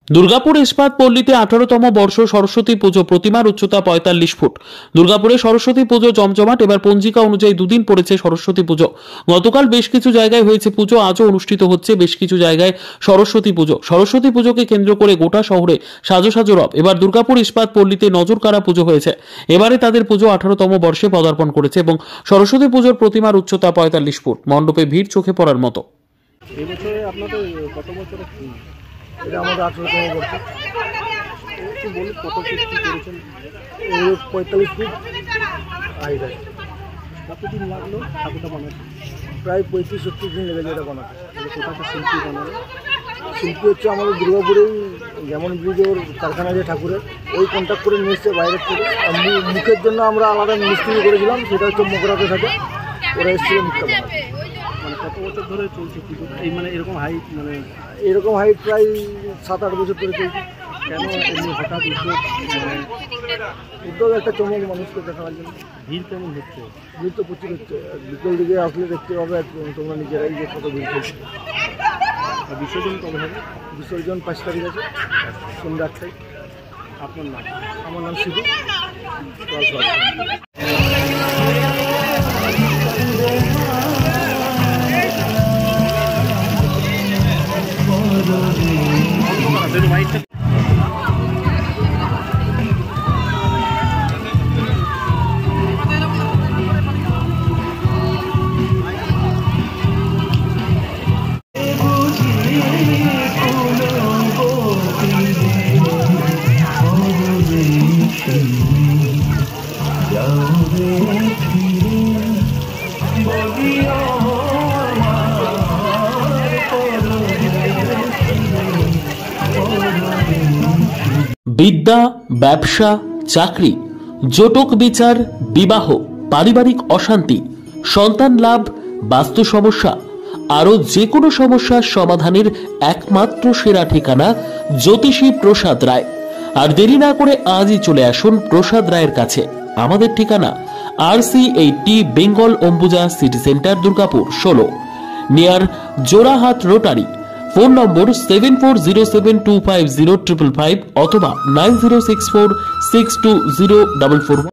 দুর্গাপুর ইস্পাত পল্লীতে 18তম বর্ষ সরস্বতী পুজো, প্রতিমার উচ্চতা 45 ফুট। দুর্গাপুরে সরস্বতী পুজো জমজমাট। এবার পঞ্জিকা অনুযায়ী দুদিন পড়েছে সরস্বতী পুজো। গতকাল বেশ কিছু জায়গায় হয়েছে পুজো, আজও অনুষ্ঠিত হচ্ছে বেশ কিছু জায়গায় সরস্বতী পুজো। সরস্বতী পুজোকে কেন্দ্র করে গোটা শহরে সাজো সাজো রব। এবার দুর্গাপুর ইস্পাত পল্লীতে নজরকাড়া পুজো হয়েছে। এবারে তাদের পুজো 18তম বর্ষে পদার্পণ করেছে এবং সরস্বতী পুজোর প্রতিমার উচ্চতা 45 ফুট। মণ্ডপে ভিড় চোখে পড়ার মতো। এবছরে আপনাদের কত বছরে এটা আমাদের 18তম বর্ষ। একটু বলুন কত ফিট কী করেছেন? 45 ফিট হাইট আছে। কতদিন লাগলো ঠাকুরটা বানাতে? প্রায় 35-40 দিন লেগেছে এটা বানাতে। কোথাকার শিল্পী বানাবে? শিল্পী হচ্ছে আমাদের দুর্গাপুরেই যেমন ব্রিজের কারখানা যে ঠাকুরের, ওই কন্ট্যাক্ট করে নিয়ে এসছে বাইরের থেকে। মুখের জন্য আমরা আলাদা মিস্ত্রি করেছিলাম, সেটা হচ্ছে মকরাতে থাকে, ওরা এসেছিল মুখটা বানাতে। মানে কত বছর ধরে চলছে পুজো? এই মানে এরকম হাইট, মানে এরকম হাইট প্রায় 7-8 বছর ধরে চলছে। কেন এমনি হঠাৎ উদ্যোগ একটা চমক মানুষকে দেখার জন্য? ভিড় কেমন হচ্ছে? ভিড় তো প্রচুর হচ্ছে। বিকেল দিকে আসলে দেখতে পাবে তোমরা নিজেরাই যে কত ভিড় হচ্ছে। বিসর্জন কবে হবে? বিসর্জন 5 তারিখ আছে, সন্ধ্যা 8টায়। আপনার নাম? আমার নাম সিধু। বিদ্যা, ব্যবসা, চাকরি, জটক বিচার, বিবাহ, পারিবারিক অশান্তি, সন্তান লাভ, বাস্তু সমস্যা, আরো যে কোনো সমস্যার সমাধানের একমাত্র সেরা ঠিকানা জ্যোতিষী প্রসাদ রায়। আর দেরি না করে আজই চলে আসুন প্রসাদ রায়ের কাছে। আমাদের ঠিকানা RC80 Bengal Ambuja city centre, Durgapur 16, near Jorhat rotary. Phone নম্বর 7407250555 অথবা 9064620444।